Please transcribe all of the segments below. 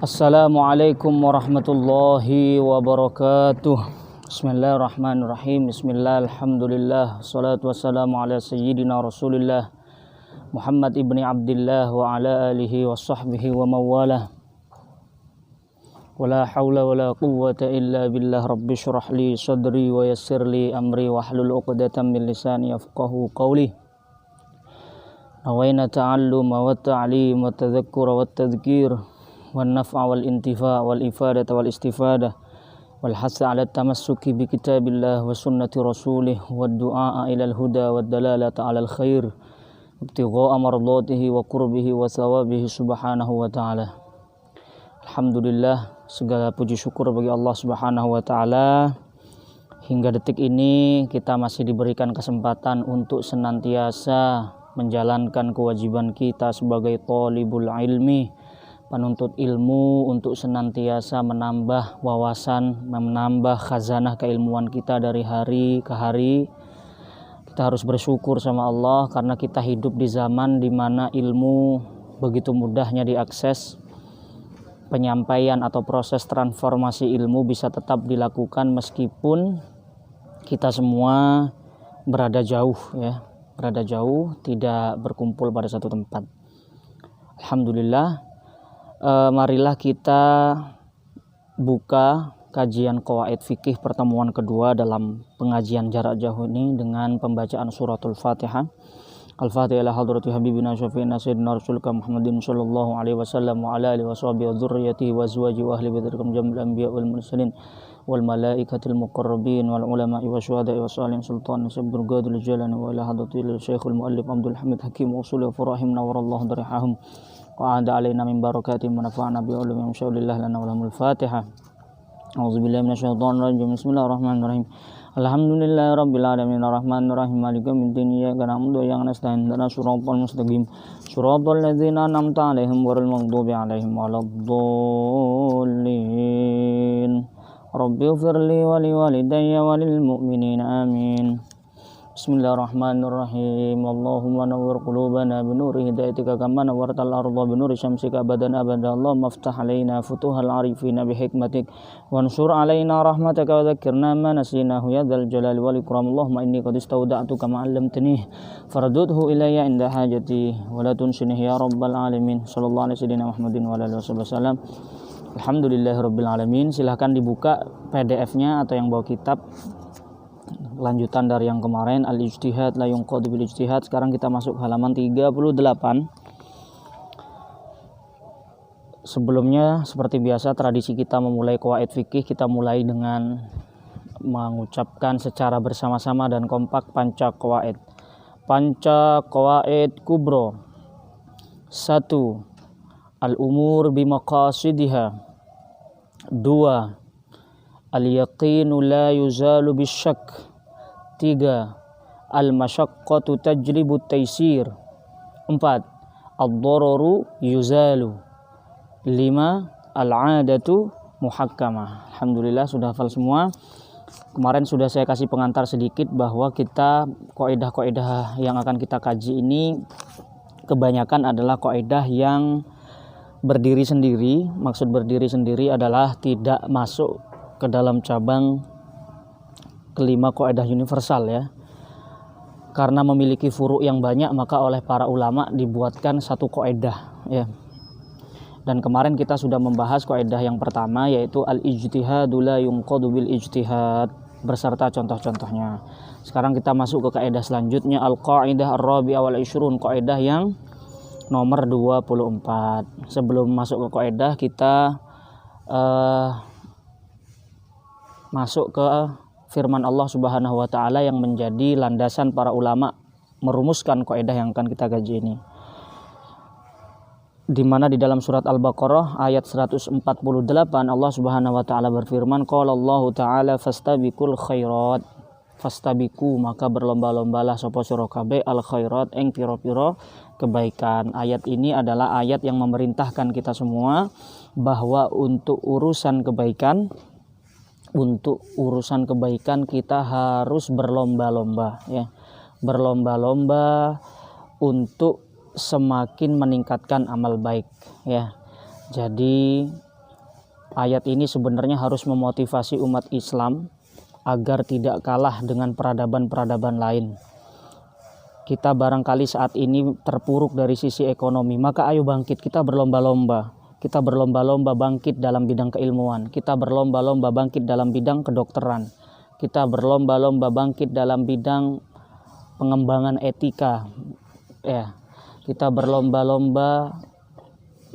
Assalamualaikum warahmatullahi wabarakatuh. Bismillahirrahmanirrahim. Bismillah, alhamdulillah, salatu wassalamu ala sayyidina rasulillah Muhammad ibni Abdillah wa ala alihi wa sahbihi wa mawalah. Wala hawla wala quwwata illa billah. Rabbi syrah li sadri wa yassir li amri wa hlul uqdatan min lisani yafqahu qawli. Nawaina ta'alluma wa ta'lim wa tadhakkura wa tadhkir wan naf'a wal intifa' wal ifadata wal istifada wal hasa 'ala tamassuki bi kitabillah wa sunnati rasulih wad du'a ila al huda wad dalalata 'ala al khair ibtigha'a mardatihi wa qurbihi wa thawabihi subhanahu wa ta'ala. Alhamdulillah, segala puji syukur bagi Allah Subhanahu wa ta'ala. Hingga detik ini kita masih diberikan kesempatan untuk senantiasa menjalankan kewajiban kita sebagai thalibul ilmi, penuntut ilmu, untuk senantiasa menambah wawasan, menambah khazanah keilmuan kita dari hari ke hari. Kita harus bersyukur sama Allah karena kita hidup di zaman di mana ilmu begitu mudahnya diakses. Penyampaian atau proses transformasi ilmu bisa tetap dilakukan meskipun kita semua berada jauh, tidak berkumpul pada satu tempat. Alhamdulillah. Marilah kita buka kajian qawaid fikih pertemuan kedua dalam pengajian jarak jauh ini dengan pembacaan suratul Fatihah. Al-Fatihah ila hadrati habibina syafi'ina sayyidina rasulika Muhammadin sallallahu alaihi wasallam wa ala alihi wa sahbihi wa dzurriyyatihi wa azwajihi wa ahli baitihi jamil anbiya wal mursalin wal malaikatil muqarrabin wal ulama'i wa syuhada'i wa salihin sultan sabdul qadil jalani wa ila hadrati syekhul muallif Abdul Hamid Hakim wa usul wa furahimna wa rallahu darihahum wa ada alaina min barakati wa nafa'na bi ulumi insyaallah lana wa lahumul Fatihah. A'udzubillahi minasyaitonir rajim. Bismillahirrahmanirrahim. Alhamdulillahi rabbil alamin arrahmanir rahim maliki yaumiddin iyyaka na'budu wa iyyaka nasta'in ihdinas siratal mustaqim siratal ladzina an'amta 'alaihim ghairil maghdubi 'alaihim waladdallin. Rabbighfirli wa liwalidayya wa lil mu'minina amin. Bismillahirrahmanirrahim. Allahumma nawwir qulubana bi nuri hidayatika kama nawwartal arda bi nuri syamsika abadan abada. Allahumma iftah alaina futuhal arifina bi hikmatik wansur alaina rahmataka wa dzakkirna ma nasinahu ya dzal jalali wal ikram. Allahumma inni qad istawda'tuka ma 'allamtani fardudhu ilayya inda hajati wa la tunsinih ya rabbal alamin. Sallallahu alaihi wasallam Muhammadin wa alihi wasallam. Alhamdulillahirabbil alamin. Silahkan dibuka PDF-nya atau yang bawa kitab, lanjutan dari yang kemarin, al-ijtihad la yunqadu bil ijtihad. Sekarang kita masuk halaman 38. Sebelumnya seperti biasa tradisi kita memulai qawaid fikih, kita mulai dengan mengucapkan secara bersama-sama dan kompak panca qawaid. Panca qawaid kubro. 1. Al-umur bimaqasidiha. 2. Al-yaqinu la yuzalu bisyak. 3. Al-masyaqqatu tajribu taysir. 4. Ad-dararu yuzalu. 5. Al-'adatu muhakkamah. Alhamdulillah sudah hafal semua. Kemarin sudah saya kasih pengantar sedikit bahwa kita kaidah-kaidah yang akan kita kaji ini kebanyakan adalah kaidah yang berdiri sendiri. Maksud berdiri sendiri adalah tidak masuk ke dalam cabang kelima kaidah universal ya. Karena memiliki furu' yang banyak, maka oleh para ulama dibuatkan satu kaidah ya. Dan kemarin kita sudah membahas kaidah yang pertama, yaitu al-ijtihadu la yunqadu bil ijtihad beserta contoh-contohnya. Sekarang kita masuk ke kaidah selanjutnya, al-qaidah ar-rabi'ah wal 20, kaidah yang nomor 24. Sebelum masuk ke kaidah, kita masuk ke firman Allah Subhanahu wa taala yang menjadi landasan para ulama merumuskan kaidah yang akan kita kaji ini. Di mana di dalam surat Al-Baqarah ayat 148 Allah Subhanahu wa taala berfirman, qala Allah taala fastabiqul khairat. Fastabiqu, maka berlomba-lombalah sapa sira kabeh al khairat ing pira-pira kebaikan. Ayat ini adalah ayat yang memerintahkan kita semua bahwa untuk urusan kebaikan kita harus berlomba-lomba ya. Berlomba-lomba untuk semakin meningkatkan amal baik ya. Jadi ayat ini sebenarnya harus memotivasi umat Islam agar tidak kalah dengan peradaban-peradaban lain. Kita barangkali saat ini terpuruk dari sisi ekonomi, maka ayo bangkit, kita berlomba-lomba. Kita berlomba-lomba bangkit dalam bidang keilmuan, kita berlomba-lomba bangkit dalam bidang kedokteran, kita berlomba-lomba bangkit dalam bidang pengembangan etika ya. Kita berlomba-lomba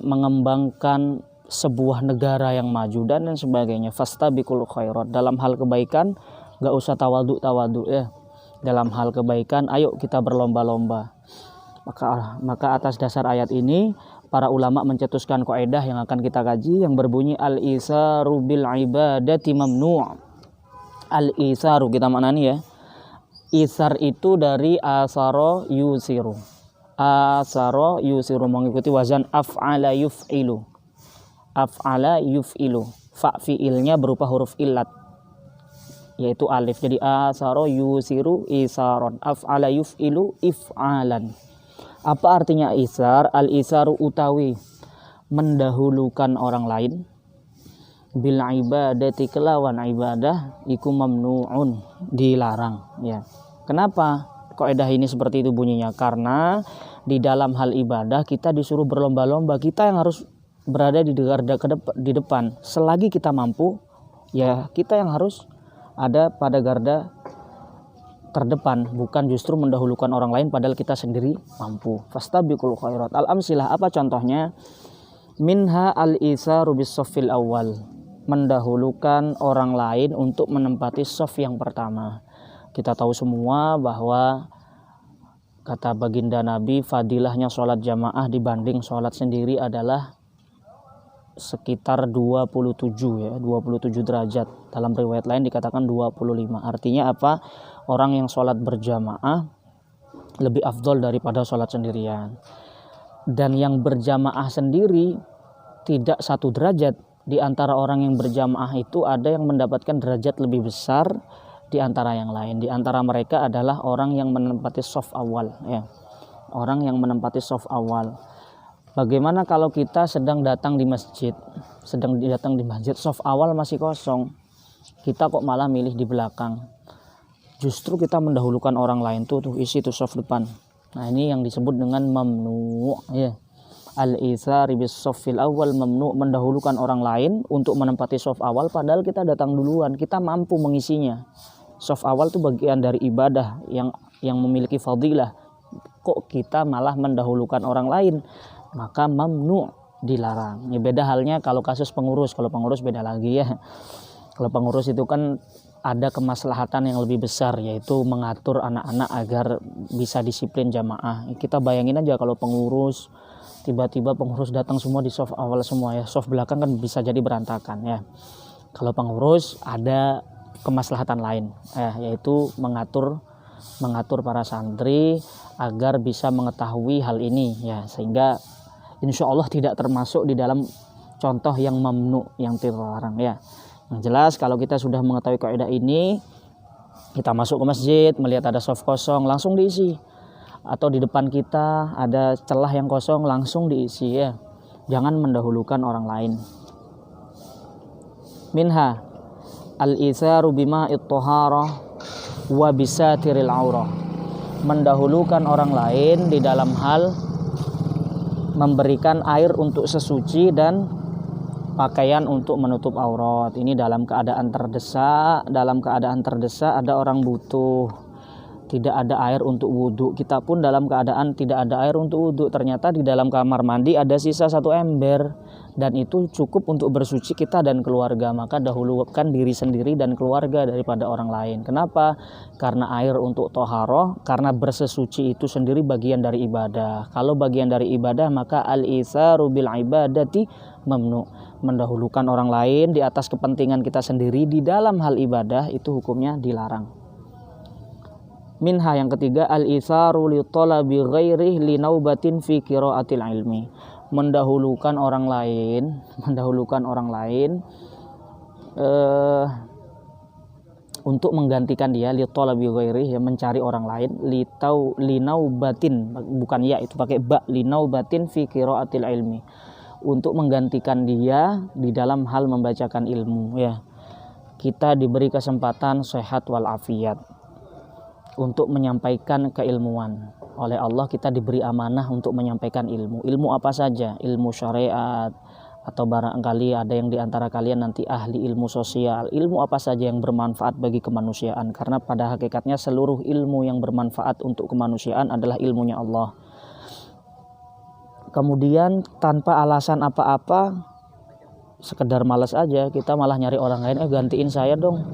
mengembangkan sebuah negara yang maju dan lain sebagainya. Fastabiqul khairat. Dalam hal kebaikan gak usah tawaduk ya. Dalam hal kebaikan ayo kita berlomba-lomba. Maka atas dasar ayat ini para ulama mencetuskan kaidah yang akan kita kaji yang berbunyi al-isaru bil ibadati mamnu'. Al-isaru kita maknani ya. Isar itu dari asaro yusiru. Asaro yusiru mengikuti wazan af'ala yuf'ilu. Af'ala yuf'ilu. Fa fi'ilnya berupa huruf illat yaitu alif. Jadi asaro yusiru isaron. Af'ala yuf'ilu if'alan. Apa artinya isar? Al-isaru utawi mendahulukan orang lain bil ibadati kelawan ibadah iku mamnu'un, dilarang ya. Kenapa kaidah ini seperti itu bunyinya? Karena di dalam hal ibadah kita disuruh berlomba-lomba, kita yang harus berada di garda di depan. Selagi kita mampu ya kita yang harus ada pada garda terdepan, bukan justru mendahulukan orang lain padahal kita sendiri mampu. Fastabiqul khairat. Al-amsilah, apa contohnya? Minha al-isaru bis-saffil awal, mendahulukan orang lain untuk menempati shaf yang pertama. Kita tahu semua bahwa kata baginda Nabi, fadilahnya sholat jamaah dibanding sholat sendiri adalah sekitar 27 ya, 27 derajat. Dalam riwayat lain dikatakan 25. Artinya apa? Orang yang sholat berjamaah lebih afdol daripada sholat sendirian. Dan yang berjamaah sendiri tidak 1 derajat. Di antara orang yang berjamaah itu ada yang mendapatkan derajat lebih besar di antara yang lain. Di antara mereka adalah orang yang menempati shaf awal ya. Orang yang menempati shaf awal. Bagaimana kalau kita sedang datang di masjid, shaf awal masih kosong, kita kok malah milih di belakang? Justru kita mendahulukan orang lain tuh isi tuh shaf depan. Nah ini yang disebut dengan mamnu ya. Al-itsari bis-saffil awal mamnu, mendahulukan orang lain untuk menempati shaf awal padahal kita datang duluan, kita mampu mengisinya. Shaf awal itu bagian dari ibadah yang memiliki fadilah. Kok kita malah mendahulukan orang lain? Maka mamnu, dilarang. Ya beda halnya kalau kasus pengurus. Kalau pengurus beda lagi ya. Kalau pengurus itu kan ada kemaslahatan yang lebih besar, yaitu mengatur anak-anak agar bisa disiplin jamaah. Kita bayangin aja kalau pengurus, tiba-tiba pengurus datang semua di shaf awal semua ya. Shaf belakang kan bisa jadi berantakan ya. Kalau pengurus ada kemaslahatan lain yaitu mengatur para santri agar bisa mengetahui hal ini ya, sehingga insya Allah tidak termasuk di dalam contoh yang mamnu, yang terlarang ya. Yang jelas kalau kita sudah mengetahui kaidah ini, kita masuk ke masjid melihat ada shaf kosong langsung diisi, atau di depan kita ada celah yang kosong langsung diisi ya. Jangan mendahulukan orang lain. Minha al-itharu bima'it taharah wa bisatiril aurah, mendahulukan orang lain di dalam hal memberikan air untuk sesuci dan pakaian untuk menutup aurat. Ini dalam keadaan terdesak ada orang butuh, tidak ada air untuk wudhu. Kita pun dalam keadaan tidak ada air untuk wudhu, ternyata di dalam kamar mandi ada sisa 1 ember dan itu cukup untuk bersuci kita dan keluarga. Maka dahulukan diri sendiri dan keluarga daripada orang lain. Kenapa? Karena air untuk toharoh, karena bersesuci itu sendiri bagian dari ibadah. Kalau bagian dari ibadah maka al-itsaru bil ibadati mamnu, mendahulukan orang lain di atas kepentingan kita sendiri di dalam hal ibadah itu hukumnya dilarang. Minha yang ketiga al-itsaru li talabi ghairi li naubatin fi qiraatil ilmi, mendahulukan orang lain untuk menggantikan dia, li talabi ghairi, ya mencari orang lain, linaubatin, bukan ya, itu pakai ba, linaubatin fi qiraatil ilmi, untuk menggantikan dia di dalam hal membacakan ilmu, ya. Kita diberi kesempatan sehat walafiat untuk menyampaikan keilmuan. Oleh Allah kita diberi amanah untuk menyampaikan ilmu. Ilmu apa saja? Ilmu syariat, atau barangkali ada yang diantara kalian nanti ahli ilmu sosial. Ilmu apa saja yang bermanfaat bagi kemanusiaan. Karena pada hakikatnya seluruh ilmu yang bermanfaat untuk kemanusiaan adalah ilmunya Allah. Kemudian tanpa alasan apa-apa, sekedar malas aja, kita malah nyari orang lain, gantiin saya dong,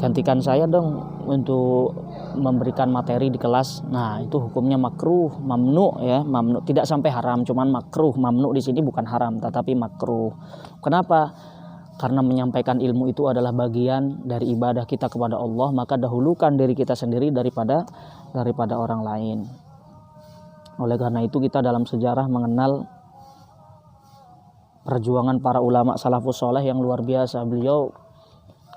gantikan saya dong untuk memberikan materi di kelas. Nah, itu hukumnya makruh, mamnu, ya, mamnu, tidak sampai haram, cuman makruh. Mamnu di sini bukan haram tetapi makruh. Kenapa? Karena menyampaikan ilmu itu adalah bagian dari ibadah kita kepada Allah, maka dahulukan diri kita sendiri daripada orang lain. Oleh karena itu kita dalam sejarah mengenal perjuangan para ulama salafus soleh yang luar biasa. Beliau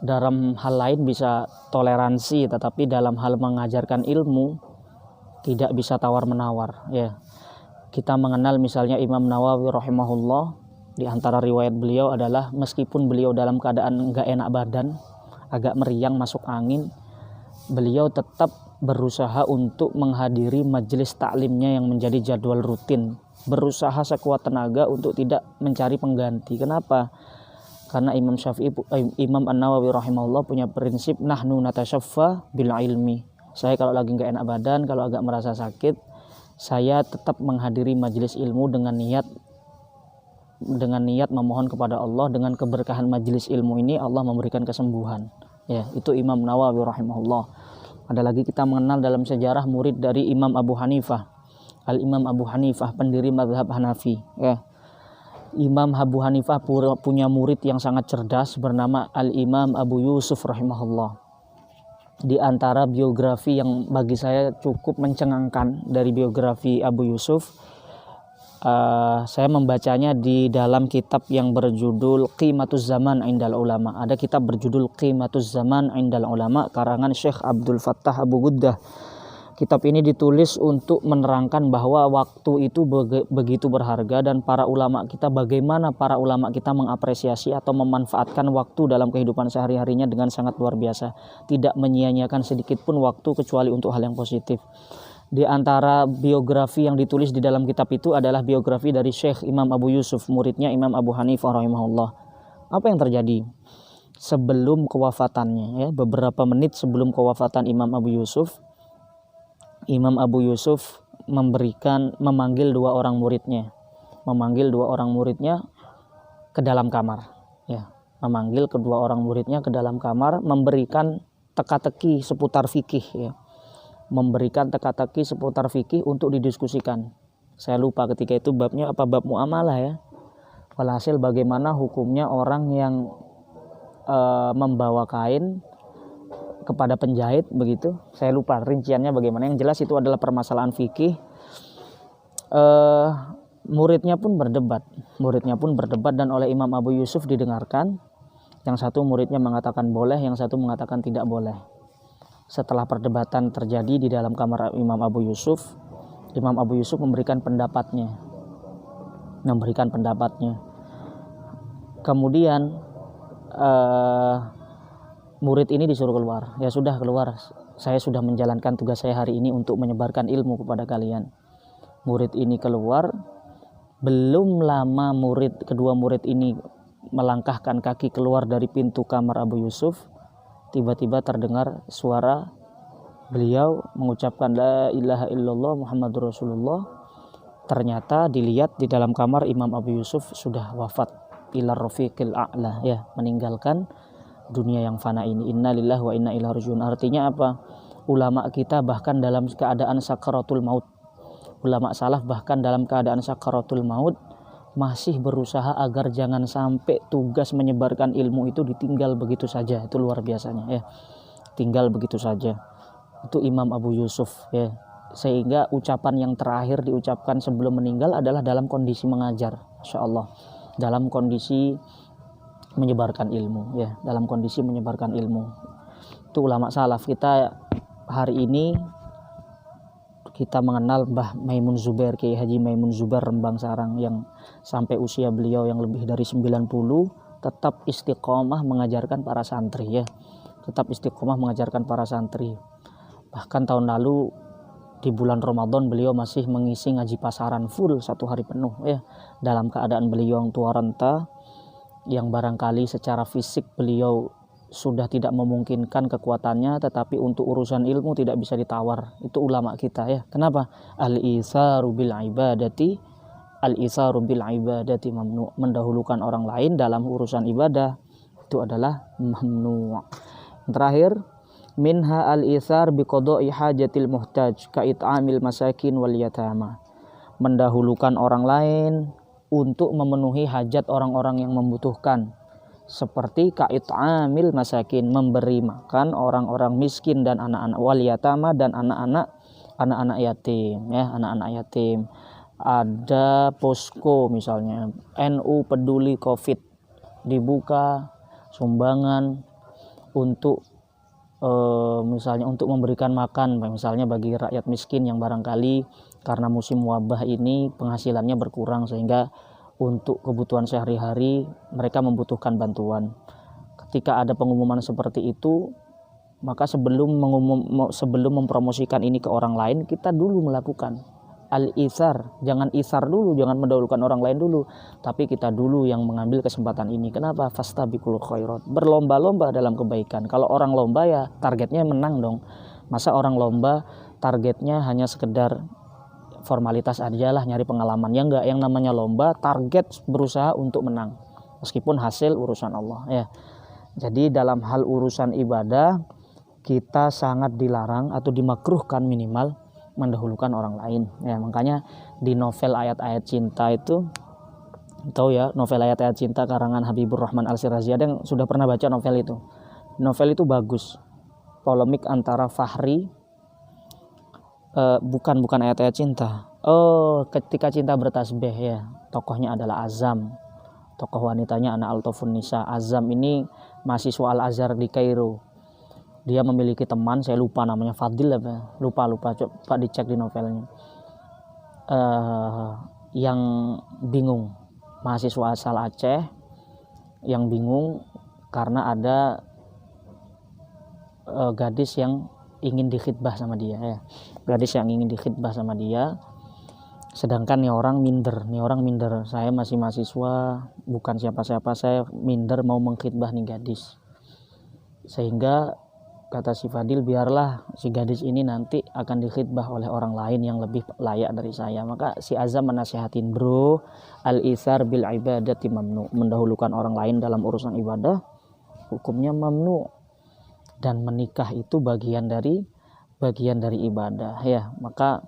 dalam hal lain bisa toleransi, tetapi dalam hal mengajarkan ilmu tidak bisa tawar-menawar, ya. Kita mengenal misalnya Imam Nawawi rahimahullah, di antara riwayat beliau adalah meskipun beliau dalam keadaan enggak enak badan, agak meriang, masuk angin, beliau tetap berusaha untuk menghadiri majelis taklimnya yang menjadi jadwal rutin, berusaha sekuat tenaga untuk tidak mencari pengganti. Kenapa? Karena Imam An-Nawawi rahimahullah punya prinsip nahnu natasyaffa bil ilmi. Saya kalau lagi enggak enak badan, kalau agak merasa sakit, saya tetap menghadiri majelis ilmu dengan niat memohon kepada Allah, dengan keberkahan majelis ilmu ini Allah memberikan kesembuhan. Ya, itu Imam Nawawi rahimahullah. Ada lagi kita mengenal dalam sejarah murid dari Imam Abu Hanifah, Al-Imam Abu Hanifah, pendiri mazhab Hanafi, ya. Imam Abu Hanifah punya murid yang sangat cerdas bernama Al-Imam Abu Yusuf rahimahullah. Di antara biografi yang bagi saya cukup mencengangkan dari biografi Abu Yusuf, saya membacanya di dalam kitab yang berjudul Qimatuz Zaman Indal Ulama. Ada kitab berjudul Qimatuz Zaman Indal Ulama karangan Syekh Abdul Fattah Abu Guddah. Kitab ini ditulis untuk menerangkan bahwa waktu itu begitu berharga, dan para ulama kita, bagaimana para ulama kita mengapresiasi atau memanfaatkan waktu dalam kehidupan sehari-harinya dengan sangat luar biasa. Tidak menyia-nyiakan sedikit pun waktu kecuali untuk hal yang positif. Di antara biografi yang ditulis di dalam kitab itu adalah biografi dari Syekh Imam Abu Yusuf, muridnya Imam Abu Hanifah rahimahullah. Apa yang terjadi? Sebelum kewafatannya, ya, beberapa menit sebelum kewafatan Imam Abu Yusuf, Imam Abu Yusuf memanggil dua orang muridnya ke dalam kamar, ya, memanggil kedua orang muridnya ke dalam kamar, memberikan teka-teki seputar fikih, ya, memberikan teka-teki seputar fikih untuk didiskusikan. Saya lupa ketika itu babnya apa, bab muamalah, ya. Walhasil bagaimana hukumnya orang yang membawa kain kepada penjahit, begitu. Saya lupa rinciannya bagaimana. Yang jelas itu adalah permasalahan fikih. Muridnya pun berdebat dan oleh Imam Abu Yusuf didengarkan. Yang satu muridnya mengatakan boleh, yang satu mengatakan tidak boleh. Setelah perdebatan terjadi di dalam kamar Imam Abu Yusuf memberikan pendapatnya. Kemudian murid ini disuruh keluar. Ya sudah, keluar. Saya sudah menjalankan tugas saya hari ini untuk menyebarkan ilmu kepada kalian. Murid ini keluar. Belum lama kedua murid ini melangkahkan kaki keluar dari pintu kamar Abu Yusuf, tiba-tiba terdengar suara beliau mengucapkan la ilaha illallah Muhammadur Rasulullah. Ternyata dilihat di dalam kamar Imam Abu Yusuf sudah wafat, ilar rafiqil a'la, ya, meninggalkan dunia yang fana ini. Innalillahi wa inna ilaihi rajiun. Artinya apa? Ulama kita bahkan dalam keadaan sakaratul maut, ulama salaf bahkan dalam keadaan sakaratul maut masih berusaha agar jangan sampai tugas menyebarkan ilmu itu ditinggal begitu saja. Itu luar biasanya, ya. Tinggal begitu saja. Itu Imam Abu Yusuf, ya. Sehingga ucapan yang terakhir diucapkan sebelum meninggal adalah dalam kondisi mengajar, insyaallah, dalam kondisi menyebarkan ilmu, ya, dalam kondisi menyebarkan ilmu. Itu ulama salaf. Kita hari ini kita mengenal Mbah Maimun Zubair, Kiai Haji Maimun Zubair Rembang Sarang, yang sampai usia beliau yang lebih dari 90 tetap istiqomah mengajarkan para santri ya. Tetap istiqomah mengajarkan para santri. Bahkan tahun lalu di bulan Ramadan beliau masih mengisi ngaji pasaran full 1 hari penuh ya. Dalam keadaan beliau yang tua renta, yang barangkali secara fisik beliau sudah tidak memungkinkan kekuatannya, tetapi untuk urusan ilmu tidak bisa ditawar. Itu ulama kita ya. Kenapa? Al-itsaru bil ibadati, al-itsaru bil ibadati mamnu. Mendahulukan orang lain dalam urusan ibadah itu adalah mamnu. Terakhir, minha al-itsar biqada'i hajatil muhtaj ka it'amil masakin wal yatama. Mendahulukan orang lain untuk memenuhi hajat orang-orang yang membutuhkan, seperti ka it'amil masakin, memberi makan orang-orang miskin dan anak-anak, wal yatama, dan anak-anak yatim ya, anak-anak yatim. Ada posko misalnya NU peduli Covid, dibuka sumbangan untuk misalnya untuk memberikan makan misalnya bagi rakyat miskin yang barangkali karena musim wabah ini penghasilannya berkurang, sehingga untuk kebutuhan sehari-hari mereka membutuhkan bantuan. Ketika ada pengumuman seperti itu, maka sebelum mempromosikan ini ke orang lain, kita dulu melakukan al-itsar. Jangan isar dulu, jangan mendahulukan orang lain dulu, tapi kita dulu yang mengambil kesempatan ini. Kenapa? Fastabiqul khairat, berlomba-lomba dalam kebaikan. Kalau orang lomba ya targetnya menang dong. Masa orang lomba targetnya hanya sekedar formalitas aja lah, nyari pengalaman? Ya enggak, yang namanya lomba target berusaha untuk menang, meskipun hasil urusan Allah ya. Jadi dalam hal urusan ibadah kita sangat dilarang atau dimakruhkan minimal mendahulukan orang lain ya. Makanya di novel Ayat-Ayat Cinta itu, tahu ya, novel Ayat-Ayat Cinta karangan Habibur Rahman Al-Shirazi, ada yang sudah pernah baca novel itu? Novel itu bagus, polemik antara Fahri, bukan Ayat-Ayat Cinta, Ketika Cinta Bertasbih ya, tokohnya adalah Azam, tokoh wanitanya Ana Altofun Nisa. Azam ini mahasiswa Al-Azhar di Kairo. Dia memiliki teman, saya lupa namanya, Fadil apa, lupa coba dicek di novelnya, yang bingung, mahasiswa asal Aceh yang bingung karena ada gadis yang ingin dikhidbah sama dia ya. Gadis yang ingin dikhidbah sama dia, sedangkan nih orang minder, saya masih mahasiswa, bukan siapa-siapa, saya minder mau mengkhidbah nih gadis. Sehingga kata si Fadil, biarlah si gadis ini nanti akan dikhidbah oleh orang lain yang lebih layak dari saya. Maka si Azam menasihatin, bro, al-itsar bil ibadati mamnu, mendahulukan orang lain dalam urusan ibadah hukumnya mamnu, dan menikah itu bagian dari ibadah ya. Maka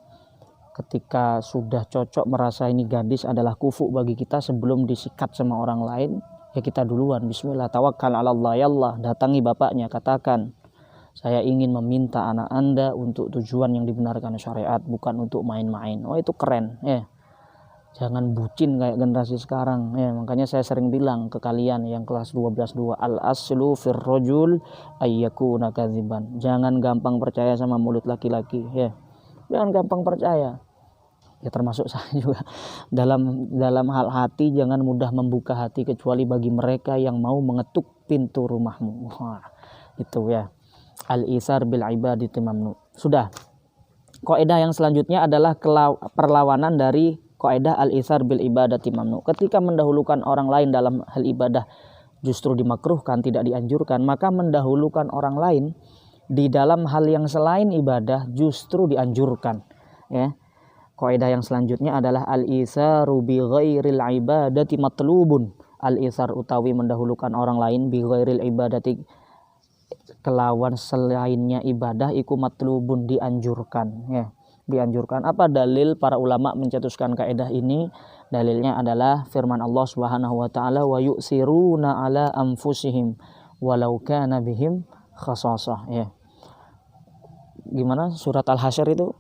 ketika sudah cocok, merasa ini gadis adalah kufu bagi kita, sebelum disikat sama orang lain ya kita duluan bismillah, tawakkal 'ala Allah, ya Allah, datangi bapaknya, katakan saya ingin meminta anak Anda untuk tujuan yang dibenarkan syariat, bukan untuk main-main. Oh, itu keren ya. Jangan bucin kayak generasi sekarang ya. Makanya saya sering bilang ke kalian yang kelas 12 al-aslu fir rajul ayyakuna kadziban. Jangan gampang percaya sama mulut laki-laki ya. Jangan gampang percaya. Ya termasuk saya juga. Dalam hal hati, jangan mudah membuka hati kecuali bagi mereka yang mau mengetuk pintu rumahmu. Wah, itu ya. Al-itsar bil ibadati mamnu. Sudah. Kaidah yang selanjutnya adalah perlawanan dari kaidah al-itsar bil ibadati mamnu. Ketika mendahulukan orang lain dalam hal ibadah justru dimakruhkan, tidak dianjurkan, maka mendahulukan orang lain di dalam hal yang selain ibadah justru dianjurkan ya. Kaidah yang selanjutnya adalah al-itsaru bi ghairil ibadati matlubun. Al-itsar utawi mendahulukan orang lain bi ghairil ibadati, kelawan selainnya ibadah, iku matlubun, dianjurkan ya, dianjurkan. Apa dalil para ulama mencetuskan kaidah ini? Dalilnya adalah firman Allah Subhanahu wa taala, wa yu'siruna ala anfusihim walau kana bihim khasasah ya. Gimana surat Al-Hasyr itu?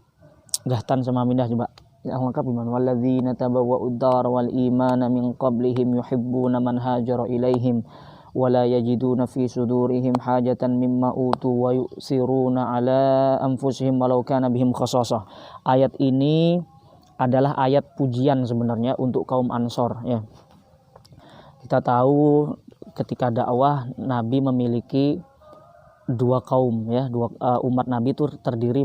Gahtan sama mindah coba. Yang lengkap gimana? Walladzina tabawwa'ud dar wal imana min qablihim yuhibbuna man hajara ilaihim wa la yajiduna fi sudurihim hajatan mimma utu wa yu'siruna ala anfusihim walau kana bihim khasasah. Ayat ini adalah ayat pujian sebenarnya untuk kaum Ansor ya. Kita tahu ketika dakwah Nabi memiliki dua kaum ya, umat Nabi itu terdiri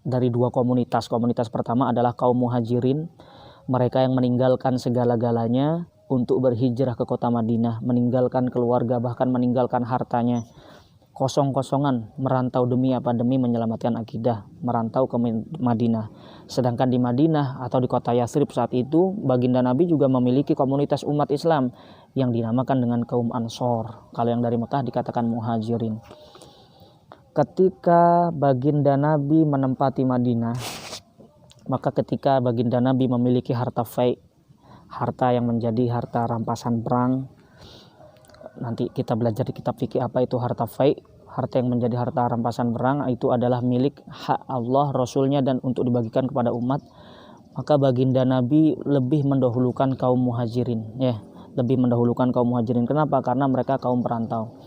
dari dua komunitas. Komunitas pertama adalah kaum Muhajirin, mereka yang meninggalkan segala-galanya untuk berhijrah ke kota Madinah, meninggalkan keluarga, bahkan meninggalkan hartanya, kosong-kosongan merantau demi apa? Demi menyelamatkan akidah, merantau ke Madinah. Sedangkan di Madinah atau di kota Yathrib saat itu, baginda Nabi juga memiliki komunitas umat Islam yang dinamakan dengan kaum Ansor. Kalau yang dari Mekah dikatakan Muhajirin. Ketika baginda Nabi menempati Madinah, maka ketika baginda Nabi memiliki harta fai, harta yang menjadi harta rampasan perang. Nanti kita belajar di kitab fikih apa itu harta fai. Harta yang menjadi harta rampasan perang itu adalah milik hak Allah, Rasulnya, dan untuk dibagikan kepada umat. Maka baginda Nabi lebih mendahulukan kaum Muhajirin ya, lebih mendahulukan kaum Muhajirin. Kenapa? Karena mereka kaum perantau.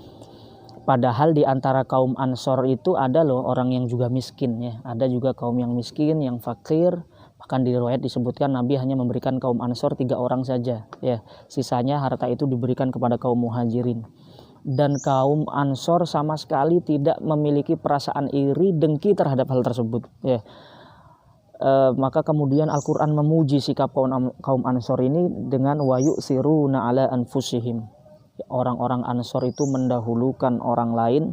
Padahal di antara kaum Ansor itu ada loh orang yang juga miskin ya. Ada juga kaum yang miskin, yang fakir. Bahkan di riwayat disebutkan Nabi hanya memberikan kaum Ansor 3 orang saja ya. Sisanya harta itu diberikan kepada kaum Muhajirin. Dan kaum Ansor sama sekali tidak memiliki perasaan iri, dengki terhadap hal tersebut ya. Maka kemudian Al-Quran memuji sikap kaum Ansor ini dengan wa yu'siruna ala anfusihim. Orang-orang Ansor itu mendahulukan orang lain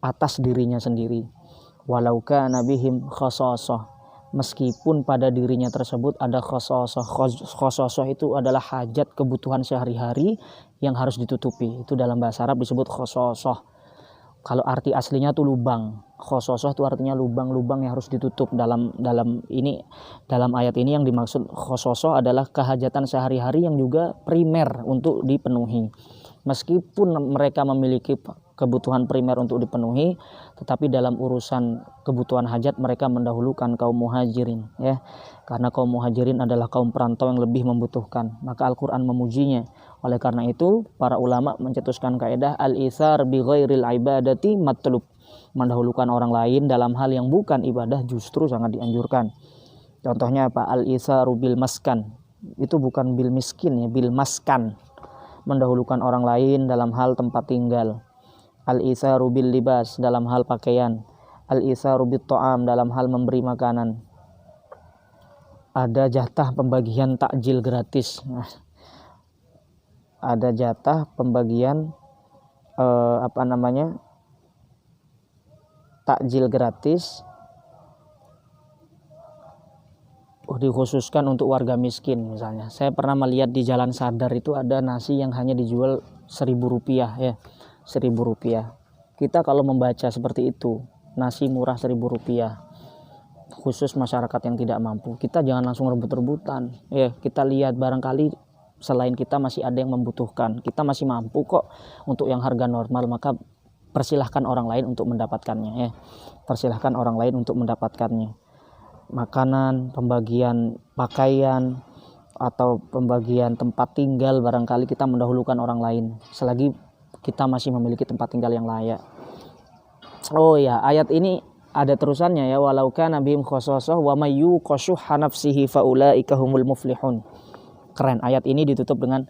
atas dirinya sendiri. Walau kana bihim khasasah, meskipun pada dirinya tersebut ada khasasah. Khasasah itu adalah hajat kebutuhan sehari-hari yang harus ditutupi. Itu dalam bahasa Arab disebut khasasah. Kalau arti aslinya tuh lubang. Khasasah itu artinya lubang-lubang yang harus ditutup. Dalam ayat ini yang dimaksud khasasah adalah kehajatan sehari-hari yang juga primer untuk dipenuhi. Meskipun mereka memiliki kebutuhan primer untuk dipenuhi, tetapi dalam urusan kebutuhan hajat mereka mendahulukan kaum Muhajirin ya. Karena kaum Muhajirin adalah kaum perantau yang lebih membutuhkan, maka Al-Qur'an memujinya. Oleh karena itu para ulama mencetuskan kaidah al-itsar bi ghairil ibadati matlub. Mendahulukan orang lain dalam hal yang bukan ibadah justru sangat dianjurkan. Contohnya apa? Al-itsaru bil maskan. Itu bukan bil miskin ya, bil maskan. Mendahulukan orang lain dalam hal tempat tinggal. Al-itsaru bil libas dalam hal pakaian. Al-itsaru bit ta'am dalam hal memberi makanan. Ada jatah pembagian takjil gratis. Ada jatah pembagian takjil gratis dikhususkan untuk warga miskin misalnya. Saya pernah melihat di Jalan Sadar itu ada nasi yang hanya dijual Rp1.000 ya, Rp1.000. Kita kalau membaca seperti itu, nasi murah Rp1.000, khusus masyarakat yang tidak mampu, kita jangan langsung rebut-rebutan ya. Kita lihat barangkali selain kita masih ada yang membutuhkan, kita masih mampu kok untuk yang harga normal, maka persilahkan orang lain untuk mendapatkannya ya. Persilahkan orang lain untuk mendapatkannya. Makanan, pembagian pakaian, atau pembagian tempat tinggal, barangkali kita mendahulukan orang lain selagi kita masih memiliki tempat tinggal yang layak. Oh ya, ayat ini ada terusannya ya, walau kana bihim khasasah wa may yuqashuha nafsihi faulaika humul muflihun. Keren, ayat ini ditutup dengan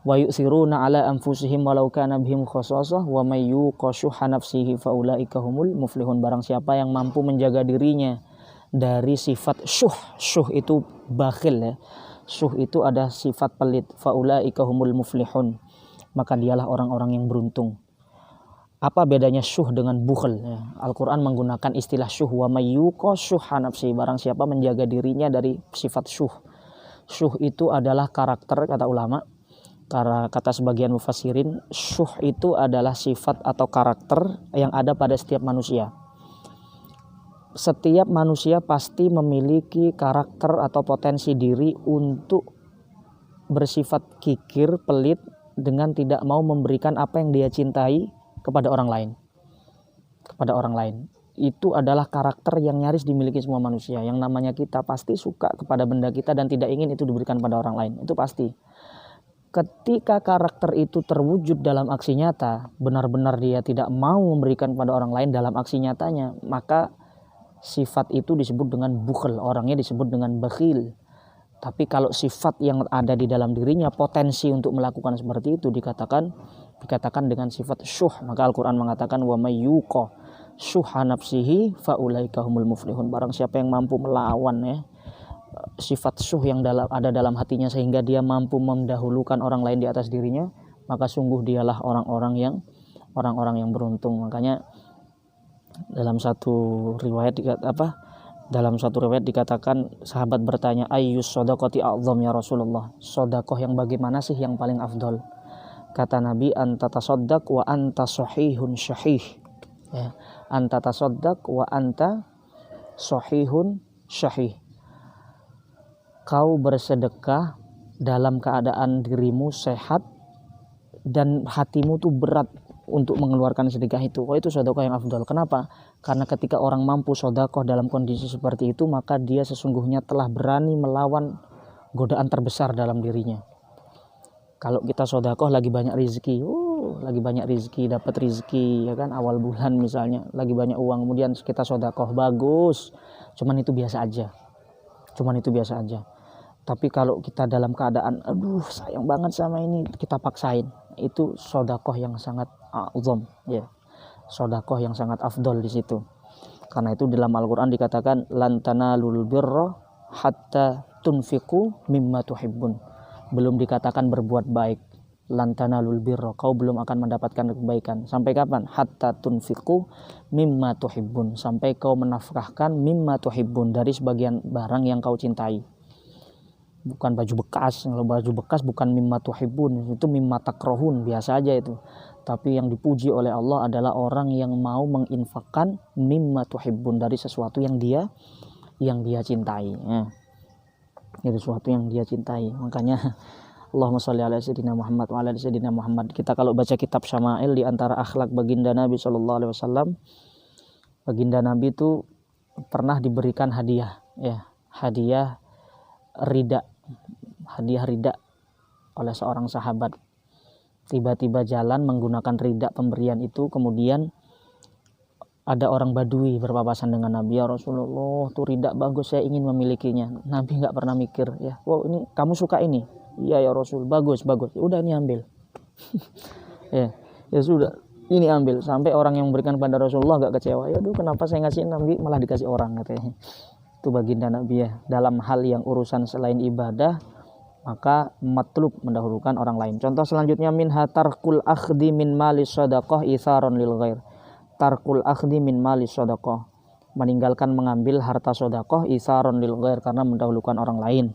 wa yu'siruna ala anfusihim walau kana bihim khasasah wa may yuqashuha nafsihi faulaika humul muflihun. Barang siapa yang mampu menjaga dirinya dari sifat syuh itu bakhil ya. Syuh itu ada sifat pelit. Faulaika humul muflihun. Maka dialah orang-orang yang beruntung. Apa bedanya syuh dengan bukhl ya? Al-Quran menggunakan istilah syuh. Wa may yuqashuha nafsihi. Barang siapa menjaga dirinya dari sifat syuh. Syuh itu adalah karakter, kata ulama. Kata sebagian mufassirin, syuh itu adalah sifat atau karakter yang ada pada setiap manusia. Setiap manusia pasti memiliki karakter atau potensi diri untuk bersifat kikir, pelit, dengan tidak mau memberikan apa yang dia cintai kepada orang lain. Kepada orang lain. Itu adalah karakter yang nyaris dimiliki semua manusia. Yang namanya kita pasti suka kepada benda kita dan tidak ingin itu diberikan pada orang lain. Itu pasti. ketika karakter itu terwujud dalam aksi nyata, benar-benar dia tidak mau memberikan kepada orang lain dalam aksi nyatanya, maka sifat itu disebut dengan bukhl, orangnya disebut dengan bakhil. Tapi kalau sifat yang ada di dalam dirinya potensi untuk melakukan seperti itu dikatakan dengan sifat syuh, maka Al-Quran mengatakan wa may yuqa syuha nafsihi faulaika humul muflihun. Barang siapa yang mampu melawan sifat syuh yang ada dalam hatinya sehingga dia mampu mendahulukan orang lain di atas dirinya, maka sungguh dialah orang-orang yang beruntung. Makanya dalam satu riwayat dikatakan sahabat bertanya, ayyus shadaqati a'zam ya Rasulullah, sedekah yang bagaimana sih yang paling afdol? Kata Nabi, anta tasaddaq wa anta sahihun syahih. Ya, anta tasaddaq wa anta sahihun syahih. Kau bersedekah dalam keadaan dirimu sehat dan hatimu tuh berat untuk mengeluarkan sedekah itu. Itu sedekah yang afdal. Kenapa? Karena ketika orang mampu sedekah dalam kondisi seperti itu, maka dia sesungguhnya telah berani melawan godaan terbesar dalam dirinya. Kalau kita sedekah lagi banyak rezeki, dapat rezeki ya kan, awal bulan misalnya, lagi banyak uang, kemudian kita sedekah bagus, cuman itu biasa aja. Tapi kalau kita dalam keadaan sayang banget sama ini, kita paksain, itu sedekah yang sangat azam, ya. Sedekah yang sangat afdol di situ. Karena itu dalam Al-Qur'an dikatakan lan tanalul birra hatta tunfiqu mimma tuhibbun. Belum dikatakan berbuat baik. Lan tanalul birra, kau belum akan mendapatkan kebaikan. Sampai kapan? Hatta tunfiqu mimma tuhibbun, sampai kau menafkahkan mimma tuhibbun, dari sebagian barang yang kau cintai. Bukan baju bekas. Kalau baju bekas bukan mimma tuhibbun, itu mimma takrohun, biasa aja itu. Tapi yang dipuji oleh Allah adalah orang yang mau menginfakkan mimma tuhibbun, dari sesuatu yang dia cintai. Itu sesuatu yang dia cintai. Makanya Allahumma sholli ala sayyidina Muhammad wa ala sayyidina Muhammad. Kita kalau baca kitab Syama'il, di antara akhlak baginda Nabi sallallahu alaihi wasallam, baginda Nabi itu pernah diberikan hadiah, ya, hadiah rida oleh seorang sahabat. Tiba-tiba jalan menggunakan rida pemberian itu, kemudian ada orang Badui berpapasan dengan Nabi, ya Rasulullah, tuh rida bagus, saya ingin memilikinya. Nabi nggak pernah mikir, ya, wow, ini kamu suka ini? Iya ya Rasul, bagus. Udah, ini ambil. ya sudah, ini ambil. Sampai orang yang memberikan pada Rasulullah nggak kecewa. Ya, kenapa saya ngasih Nabi malah dikasih orang, katanya. Itu baginda Nabi, ya. Dalam hal yang urusan selain ibadah, maka matlub mendahulukan orang lain. Contoh selanjutnya, minha tarkul akhdi min mali shadaqah itharon lil ghair. Tarkul akhdi min mali shadaqah, meninggalkan mengambil harta sedekah itharon lil ghair, karena mendahulukan orang lain.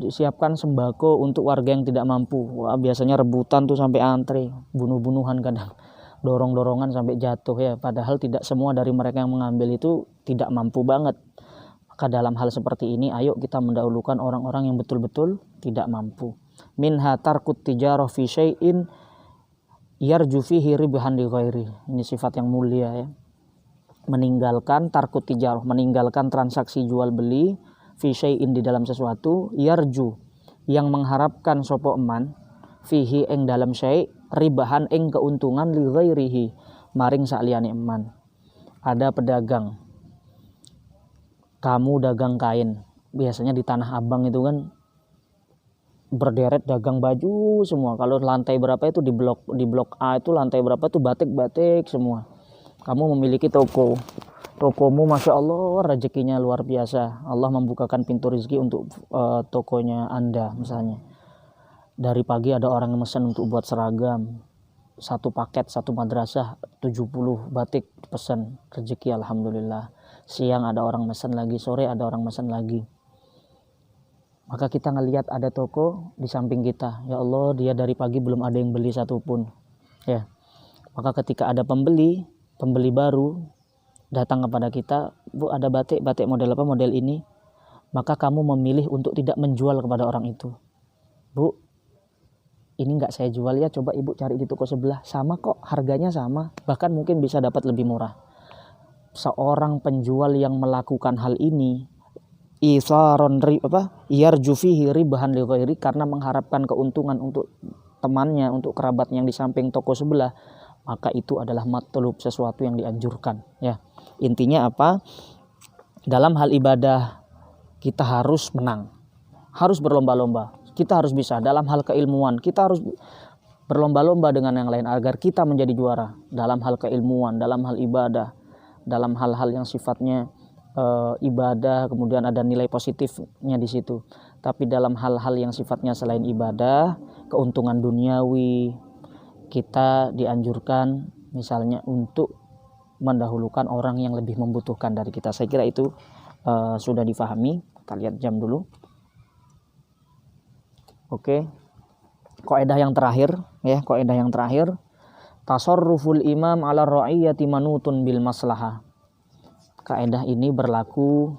Disiapkan sembako untuk warga yang tidak mampu. Wah, biasanya rebutan tuh sampai antre, bunuh-bunuhan kadang, dorong-dorongan sampai jatuh, ya. Padahal tidak semua dari mereka yang mengambil itu tidak mampu banget. Maka dalam hal seperti ini, ayo kita mendahulukan orang-orang yang betul-betul tidak mampu. Minha tarkut tijarah fi syai'in yarju fihi ribhan li ghairi. Ini sifat yang mulia, ya. Meninggalkan tarkut tijarah, meninggalkan transaksi jual beli, fi syai'in, di dalam sesuatu, yarju, yang mengharapkan sopo eman, fihi ing dalam syai', ribahan ing keuntungan, li ghairihi, maring sakliyane eman. Ada pedagang, kamu dagang kain, biasanya di Tanah Abang itu kan berderet dagang baju semua. Kalau lantai berapa itu di blok A itu lantai berapa itu batik semua. Kamu memiliki tokomu, masya Allah, rezekinya luar biasa. Allah membukakan pintu rezeki untuk tokonya Anda. Misalnya dari pagi ada orang yang pesan untuk buat seragam, satu paket, satu madrasah, 70 batik pesan, rezeki alhamdulillah. Siang ada orang pesan lagi, sore ada orang pesan lagi. Maka kita ngelihat ada toko di samping kita, ya Allah, dia dari pagi belum ada yang beli satupun, ya. Maka ketika ada pembeli baru datang kepada kita, Bu, ada batik model apa, model ini, maka kamu memilih untuk tidak menjual kepada orang itu. Bu, ini nggak saya jual ya, coba ibu cari di toko sebelah, sama kok, harganya sama, bahkan mungkin bisa dapat lebih murah. Seorang penjual yang melakukan hal ini, yarju fihi ribahan li ghairi, karena mengharapkan keuntungan untuk temannya, untuk kerabatnya yang di samping toko sebelah, maka itu adalah matlub, sesuatu yang dianjurkan, ya. Intinya apa? Dalam hal ibadah kita harus menang, harus berlomba-lomba, kita harus bisa. Dalam hal keilmuan kita harus berlomba-lomba dengan yang lain agar kita menjadi juara dalam hal keilmuan, dalam hal ibadah, dalam hal-hal yang sifatnya ibadah, kemudian ada nilai positifnya di situ. Tapi dalam hal-hal yang sifatnya selain ibadah, keuntungan duniawi, kita dianjurkan misalnya untuk mendahulukan orang yang lebih membutuhkan dari kita. Saya kira itu sudah difahami. Kita lihat jam dulu. Oke. Kaidah yang terakhir, ya, kaidah yang terakhir, tasarruful imam 'ala ra'iyati manutun bil maslahah. Kaidah ini berlaku,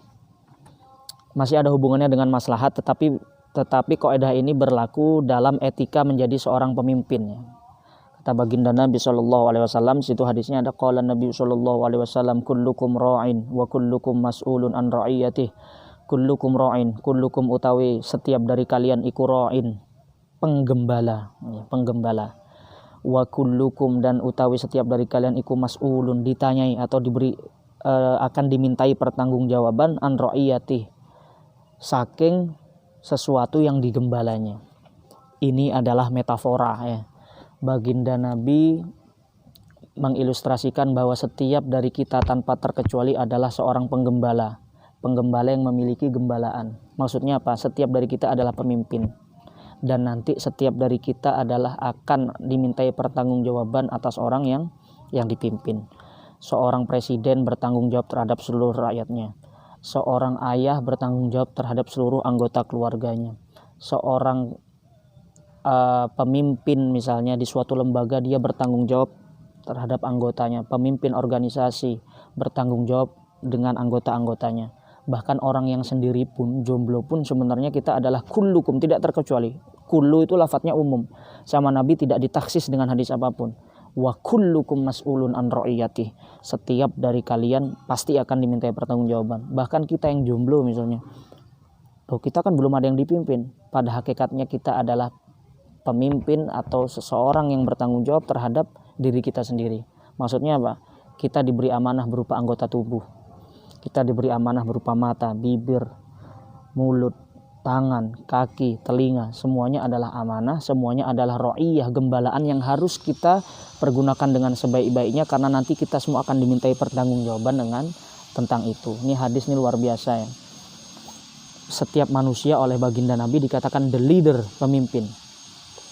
masih ada hubungannya dengan maslahat, tetapi kaidah ini berlaku dalam etika menjadi seorang pemimpin, ya. Kata baginda Nabi sallallahu alaihi wasallam, situ hadisnya ada qala Nabi sallallahu alaihi wasallam, kullukum ra'in wa kullukum mas'ulun an ra'iyatihi. Kullukum ra'in, kullukum utawi setiap dari kalian iku ra'in, penggembala, ya, penggembala. Wa kullukum, dan utawi setiap dari kalian iku mas'ulun, ditanyai atau akan dimintai pertanggungjawaban an ra'iyati, saking sesuatu yang digembalanya. Ini adalah metafora, ya. Baginda Nabi mengilustrasikan bahwa setiap dari kita tanpa terkecuali adalah seorang penggembala yang memiliki gembalaan. Maksudnya apa? Setiap dari kita adalah pemimpin, dan nanti setiap dari kita adalah akan dimintai pertanggungjawaban atas orang yang dipimpin. Seorang presiden bertanggung jawab terhadap seluruh rakyatnya. Seorang ayah bertanggung jawab terhadap seluruh anggota keluarganya. Seorang pemimpin misalnya di suatu lembaga, dia bertanggung jawab terhadap anggotanya. Pemimpin organisasi bertanggung jawab dengan anggota-anggotanya. Bahkan orang yang sendiri pun, jomblo pun, sebenarnya kita adalah kullukum, tidak terkecuali. Kullu itu lafadznya umum. Sama Nabi tidak ditaksis dengan hadis apapun. Wa kullukum mas'ulun an ra'iyati. Setiap dari kalian pasti akan dimintai pertanggungjawaban. Bahkan kita yang jomblo misalnya, kita kan belum ada yang dipimpin. Pada hakikatnya kita adalah pemimpin atau seseorang yang bertanggung jawab terhadap diri kita sendiri. Maksudnya apa? Kita diberi amanah berupa anggota tubuh. Kita diberi amanah berupa mata, bibir, mulut, tangan, kaki, telinga. Semuanya adalah amanah, semuanya adalah ra'iyah, gembalaan yang harus kita pergunakan dengan sebaik-baiknya, karena nanti kita semua akan dimintai pertanggungjawaban tentang itu. Ini hadis ini luar biasa, ya. Setiap manusia oleh baginda Nabi dikatakan the leader, pemimpin.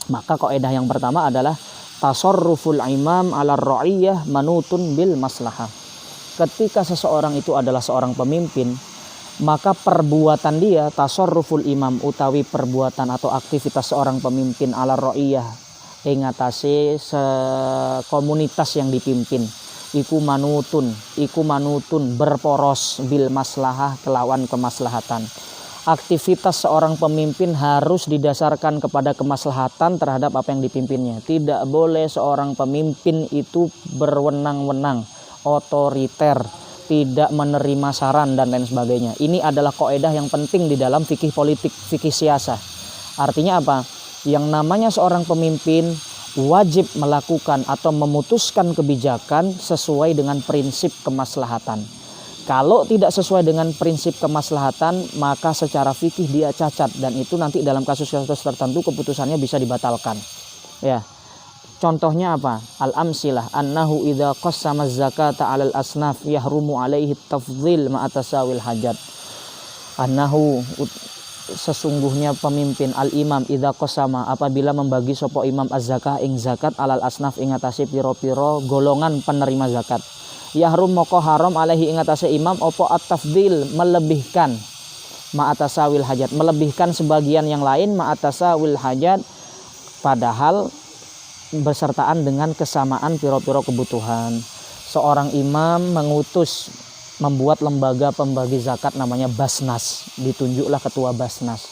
Maka kaidah yang pertama adalah tasarruful imam 'ala ra'iyah manutun bil maslahah. Ketika seseorang itu adalah seorang pemimpin, maka perbuatan dia, tasarruful imam utawi perbuatan atau aktivitas seorang pemimpin 'ala ra'iyah ing atase komunitas yang dipimpin, iku manutun berporos bil maslahah kelawan kemaslahatan. Aktivitas seorang pemimpin harus didasarkan kepada kemaslahatan terhadap apa yang dipimpinnya. Tidak boleh seorang pemimpin itu berwenang-wenang, otoriter, tidak menerima saran dan lain sebagainya. Ini adalah kaidah yang penting di dalam fikih politik, fikih siasah. Artinya apa? Yang namanya seorang pemimpin wajib melakukan atau memutuskan kebijakan sesuai dengan prinsip kemaslahatan. Kalau tidak sesuai dengan prinsip kemaslahatan, maka secara fikih dia cacat, dan itu nanti dalam kasus-kasus tertentu keputusannya bisa dibatalkan. Ya. Contohnya apa? Al-amsilah annahu idza qassama az-zakata 'alal asnaf yahrumu 'alaihi at-tafdhil ma'a tasawil hajat. Annahu, sesungguhnya pemimpin, al-imam idza qassama, apabila membagi sapa imam az-zakah ing zakat 'alal asnaf ing atase pira-pira golongan penerima zakat. Yahrum moko haram alaihi ing atase imam opo at-tafdhil, melebihkan ma'atasawil hajat, melebihkan sebagian yang lain ma'atasawil hajat, padahal bersertaan dengan kesamaan piro-piro kebutuhan. Seorang imam mengutus membuat lembaga pembagi zakat namanya Basnas, ditunjuklah ketua Basnas.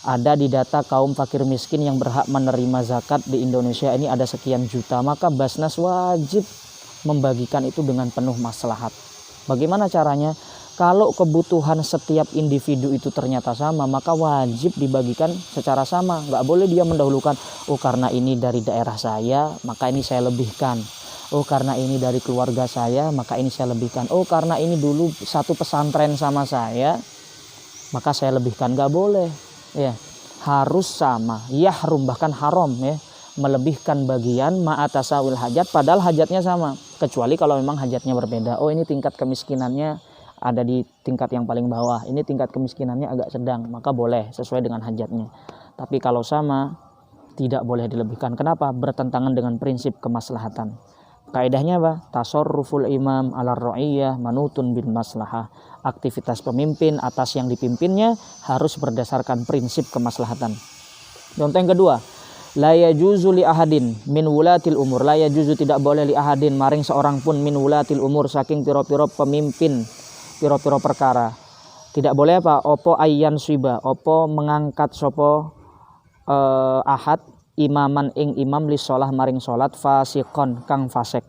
Ada di data kaum fakir miskin yang berhak menerima zakat di Indonesia ini ada sekian juta, maka Basnas wajib membagikan itu dengan penuh maslahat. Bagaimana caranya? Kalau kebutuhan setiap individu itu ternyata sama, maka wajib dibagikan secara sama. Nggak boleh dia mendahulukan, oh karena ini dari daerah saya, maka ini saya lebihkan. Oh karena ini dari keluarga saya, maka ini saya lebihkan. Oh karena ini dulu satu pesantren sama saya, maka saya lebihkan. Nggak boleh. Ya, harus sama. Yahrum, bahkan haram ya, melebihkan bagian ma'atasawil hajat, padahal hajatnya sama. Kecuali kalau memang hajatnya berbeda. Oh ini tingkat kemiskinannya ada di tingkat yang paling bawah, ini tingkat kemiskinannya agak sedang, maka boleh sesuai dengan hajatnya. Tapi kalau sama, tidak boleh dilebihkan. Kenapa? Bertentangan dengan prinsip kemaslahatan. Kaidahnya apa? Tasarruful imam ala ra'iyah manutun bin maslahah. Aktivitas pemimpin atas yang dipimpinnya harus berdasarkan prinsip kemaslahatan. Contoh yang kedua, la yajuzu li ahadin min wulatil umur. La yajuzu, tidak boleh li ahadin maring seorang pun min wulatil umur, saking piro-piro pemimpin piro-piro perkara. Tidak boleh apa? Opo ayyan swiba, opo mengangkat sopo ahad imaman ing imam li sholah maring sholat fasikon kang fasek.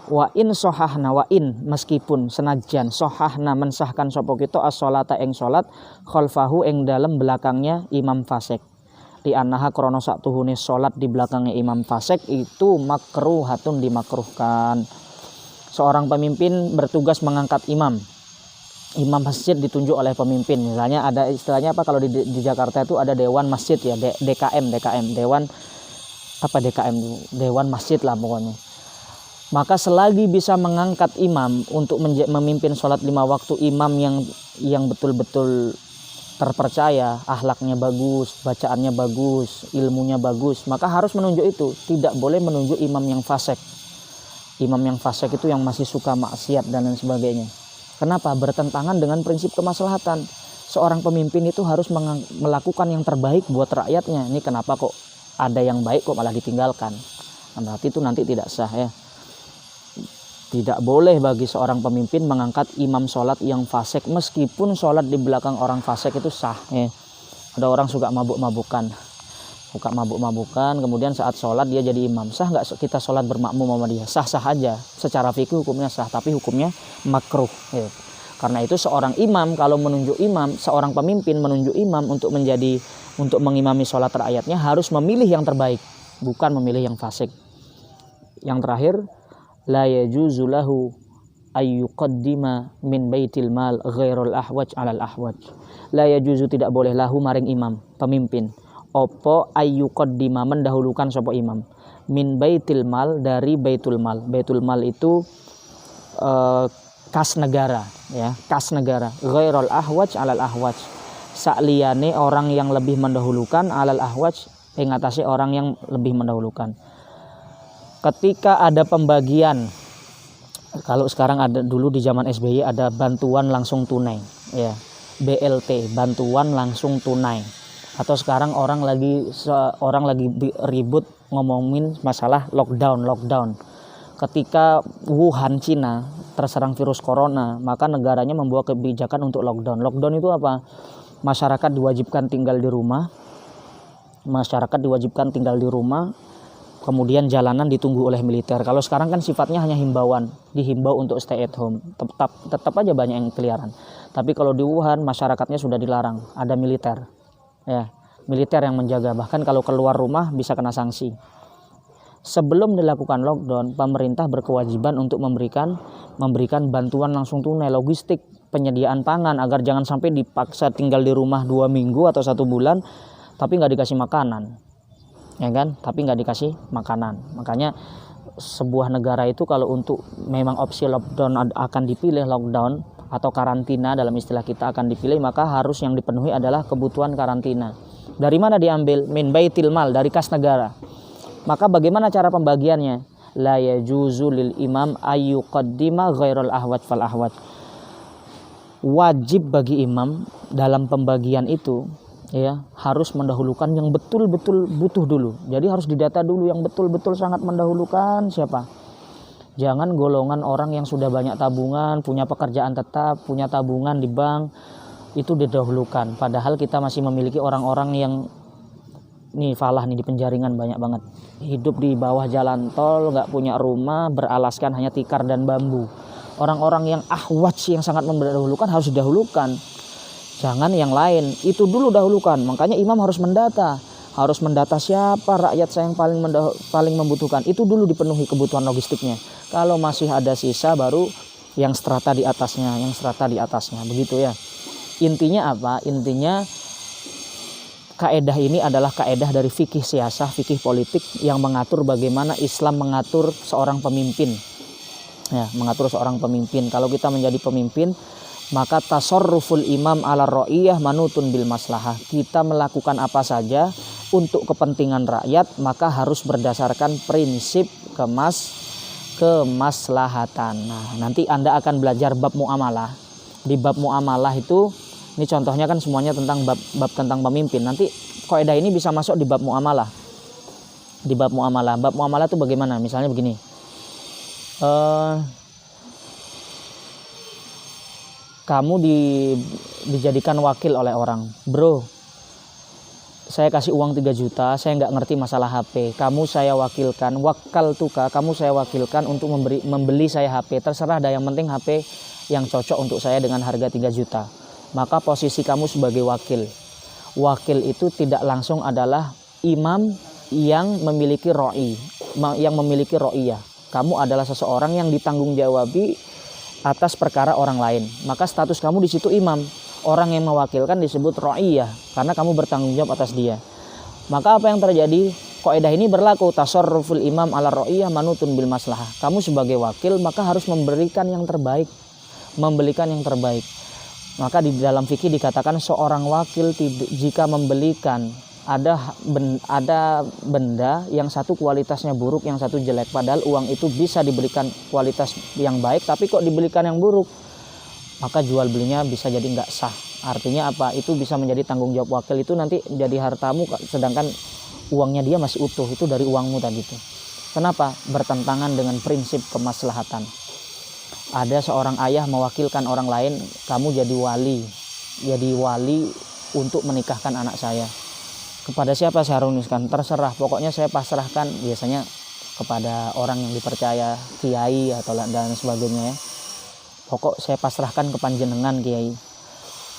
Wa in sohahna, wa in meskipun senajan sohahna mensahkan sopo kita as-sholata ing sholat khalfahu ing dalem belakangnya imam fasek. Di annaha krono sak tuhune sholat di belakangnya imam fasek itu makruhatun, dimakruhkan. Seorang pemimpin bertugas mengangkat imam masjid ditunjuk oleh pemimpin. Misalnya ada istilahnya apa kalau di Jakarta itu ada dewan masjid ya, DKM dewan apa DKM itu, dewan masjid lah pokoknya. Maka selagi bisa mengangkat imam untuk memimpin sholat 5 waktu, imam yang betul-betul terpercaya, akhlaknya bagus, bacaannya bagus, ilmunya bagus, maka harus menunjuk itu. Tidak boleh menunjuk imam yang fasik. Imam yang fasik itu yang masih suka maksiat dan lain sebagainya. Kenapa? Bertentangan dengan prinsip kemaslahatan. Seorang pemimpin itu harus melakukan yang terbaik buat rakyatnya. Ini kenapa kok ada yang baik kok malah ditinggalkan? Nah, berarti itu nanti tidak sah ya. Tidak boleh bagi seorang pemimpin mengangkat imam sholat yang fasik, meskipun sholat di belakang orang fasik itu sah ya. Ada orang suka mabuk-mabukan, kemudian saat sholat dia jadi imam. Sah nggak kita sholat bermakmum sama dia? Sah-sah aja. Secara fikih hukumnya sah, tapi hukumnya makruh ya. Karena itu seorang imam kalau menunjuk imam, seorang pemimpin menunjuk imam untuk mengimami sholat rakyatnya harus memilih yang terbaik, bukan memilih yang fasik. Yang terakhir, la yajuzu lahu ayyuqaddima min baitil mal ghairul ahwaj alal ahwaj. La yajuzu, tidak boleh lahu maring imam pemimpin opo ayyuqaddima mendahulukan sopo imam min baitil mal, dari baitul mal. Baitul mal itu kas negara ya, kas negara. Ghairul ahwaj alal ahwaj, sakliyane orang yang lebih mendahulukan, alal ahwaj ing atase orang yang lebih mendahulukan. Ketika ada pembagian, kalau sekarang ada, dulu di zaman SBY ada bantuan langsung tunai ya, BLT, bantuan langsung tunai. Atau sekarang orang lagi ribut ngomongin masalah lockdown. Ketika Wuhan, Cina terserang virus corona, maka negaranya membuat kebijakan untuk lockdown. Lockdown itu apa? Masyarakat diwajibkan tinggal di rumah. Kemudian jalanan ditunggu oleh militer. Kalau sekarang kan sifatnya hanya himbauan, dihimbau untuk stay at home. Tetap aja banyak yang keliaran. Tapi kalau di Wuhan masyarakatnya sudah dilarang, ada militer. Ya, militer yang menjaga, bahkan kalau keluar rumah bisa kena sanksi. Sebelum dilakukan lockdown, pemerintah berkewajiban untuk memberikan bantuan langsung tunai, logistik, penyediaan pangan, agar jangan sampai dipaksa tinggal di rumah 2 minggu atau 1 bulan tapi nggak dikasih makanan, ya kan? Tapi nggak dikasih makanan. Makanya sebuah negara itu kalau untuk memang opsi lockdown akan dipilih, lockdown atau karantina dalam istilah kita akan dipilih, maka harus yang dipenuhi adalah kebutuhan karantina. Dari mana diambil? Min baitil mal, dari kas negara. Maka bagaimana cara pembagiannya? La yajuzu lil imam ayyuqaddima ghairul ahwaj fal ahwaj. Wajib bagi imam dalam pembagian itu ya harus mendahulukan yang betul-betul butuh dulu. Jadi harus didata dulu yang betul-betul sangat mendahulukan siapa. Jangan golongan orang yang sudah banyak tabungan, punya pekerjaan tetap, punya tabungan di bank, itu didahulukan. Padahal kita masih memiliki orang-orang yang nih falah nih di penjaringan banyak banget. Hidup di bawah jalan tol, nggak punya rumah, beralaskan hanya tikar dan bambu. Orang-orang yang ahwaj, yang sangat mendahulukan harus didahulukan. Jangan yang lain, itu dulu dahulukan. Makanya imam harus mendata siapa rakyat saya yang paling membutuhkan. Itu dulu dipenuhi kebutuhan logistiknya. Kalau masih ada sisa baru yang strata di atasnya, begitu ya. Intinya apa? Intinya kaedah ini adalah kaedah dari fikih siasah, fikih politik yang mengatur bagaimana Islam mengatur seorang pemimpin. Ya, mengatur seorang pemimpin. Kalau kita menjadi pemimpin, maka tasarruful imam ala ra'iyah manutun bil maslahah. Kita melakukan apa saja untuk kepentingan rakyat, maka harus berdasarkan prinsip kemaslahatan. Nah, nanti Anda akan belajar bab muamalah. Di bab muamalah itu, ini contohnya kan semuanya tentang bab tentang pemimpin. Nanti kaidah ini bisa masuk di bab muamalah. Di bab muamalah. Bab muamalah itu bagaimana? Misalnya begini. Kamu dijadikan wakil oleh orang. Bro, saya kasih uang 3 juta, saya nggak ngerti masalah HP. Kamu saya wakilkan, kamu saya wakilkan untuk membeli saya HP. Terserah dah, yang penting HP yang cocok untuk saya dengan harga 3 juta. Maka posisi kamu sebagai wakil. Wakil itu tidak langsung adalah imam yang memiliki ro'i, yang memiliki ro'iyah. Kamu adalah seseorang yang ditanggung-jawabi atas perkara orang lain. Maka status kamu di situ imam. Orang yang mewakilkan disebut ro'iyah karena kamu bertanggung jawab atas dia. Maka apa yang terjadi? Kaidah ini berlaku, tasarruful imam ala ro'iyah manutun bil maslahah. Kamu sebagai wakil maka harus memberikan yang terbaik. Maka di dalam fikih dikatakan seorang wakil jika membelikan ada benda yang satu kualitasnya buruk, yang satu jelek, padahal uang itu bisa diberikan kualitas yang baik, tapi kok dibelikan yang buruk, maka jual belinya bisa jadi nggak sah. Artinya apa? Itu bisa menjadi tanggung jawab wakil, itu nanti jadi hartamu, sedangkan uangnya dia masih utuh, itu dari uangmu tadi itu. Kenapa? Bertentangan dengan prinsip kemaslahatan. Ada seorang ayah mewakilkan orang lain, kamu jadi wali untuk menikahkan anak saya. Kepada siapa saya rumuskan? Terserah, pokoknya saya pasrahkan, biasanya kepada orang yang dipercaya, kiai atau dan sebagainya ya. Pokok saya pasrahkan ke panjenengan kiai.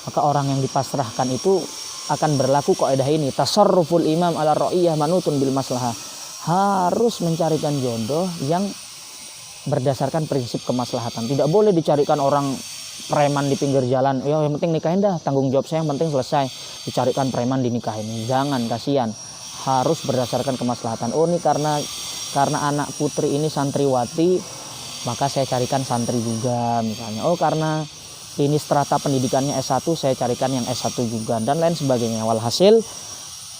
Maka orang yang dipasrahkan itu akan berlaku kaidah ini, tasarruful imam ala ra'iyah manutun bil maslahah. Harus mencarikan jodoh yang berdasarkan prinsip kemaslahatan. Tidak boleh dicarikan orang preman di pinggir jalan, yang penting nikahin dah, tanggung jawab saya yang penting selesai, dicarikan preman dinikahin. Jangan, kasihan. Harus berdasarkan kemaslahatan. Oh, ini karena anak putri ini santriwati, maka saya carikan santri juga misalnya. Oh, karena ini strata pendidikannya S1, saya carikan yang S1 juga, dan lain sebagainya. Walhasil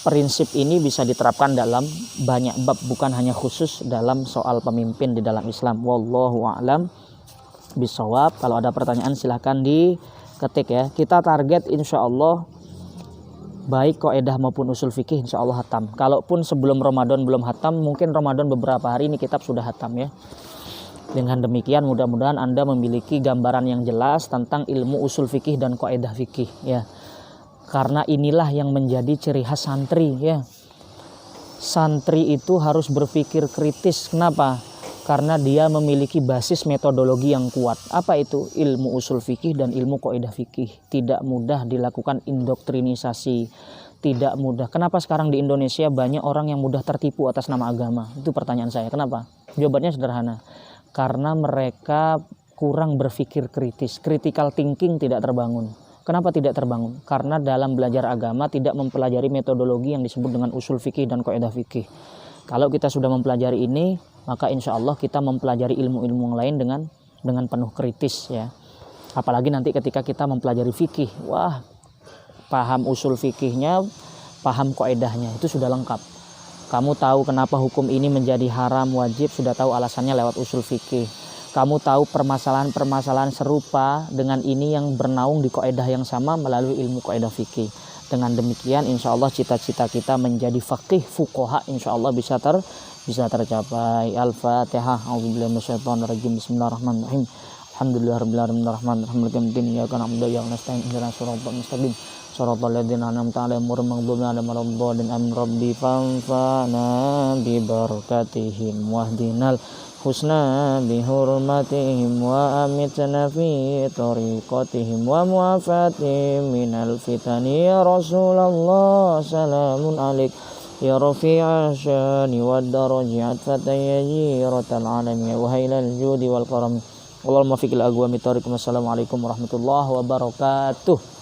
prinsip ini bisa diterapkan dalam banyak bab, bukan hanya khusus dalam soal pemimpin di dalam Islam. Wallahu a'lam bisawab. Kalau ada pertanyaan silahkan diketik ya. Kita target insya Allah baik kaidah maupun usul fikih insya Allah hatam. Kalaupun sebelum Ramadan belum hatam, mungkin Ramadan beberapa hari ini kitab sudah hatam ya. Dengan demikian mudah-mudahan Anda memiliki gambaran yang jelas tentang ilmu usul fikih dan kaidah fikih ya. Karena inilah yang menjadi ciri khas santri ya. Santri itu harus berpikir kritis. Kenapa? Karena dia memiliki basis metodologi yang kuat. Apa itu? Ilmu usul fikih dan ilmu kaidah fikih. Tidak mudah dilakukan indoktrinisasi. Tidak mudah. Kenapa sekarang di Indonesia banyak orang yang mudah tertipu atas nama agama? Itu pertanyaan saya. Kenapa? Jawabannya sederhana. Karena mereka kurang berpikir kritis. Critical thinking tidak terbangun. Kenapa tidak terbangun? Karena dalam belajar agama tidak mempelajari metodologi yang disebut dengan usul fikih dan kaidah fikih. Kalau kita sudah mempelajari ini, maka insya Allah kita mempelajari ilmu-ilmu yang lain dengan penuh kritis ya. Apalagi nanti ketika kita mempelajari fikih, wah, paham usul fikihnya, paham kaidahnya, itu sudah lengkap. Kamu tahu kenapa hukum ini menjadi haram wajib, sudah tahu alasannya lewat usul fikih. Kamu tahu permasalahan-permasalahan serupa dengan ini yang bernaung di kaidah yang sama melalui ilmu kaidah fikih. Dengan demikian insya Allah cita-cita kita menjadi faqih fuqaha insya Allah bisa tercapai. Al-Fatihah. A'udzubillahi minasyaitonirrajim. Bismillahirrahmanirrahim. Alhamdulillahirabbil alamin arrahmanirrahim maliki yaumiddin iyyaka na'budu wa iyyaka nasta'in ihdinas siratal mustaqim siratal ladzina an'amta 'alaihim ghairil maghdubi 'alaihim waladdallin amin rabbi fanfa'na bi barakatihim wahdinal واحفظنا بحرمتهم وأمتنا في طريقتهم ومعافاتهم من الفتن يا رسول الله سلام عليك يا رفيع الشان والدرجات فتى جيرة العالم وهيل الجود والكرم اللهم فيك الأقوام طارق. Wassalamualaikum warahmatullahi wabarakatuh.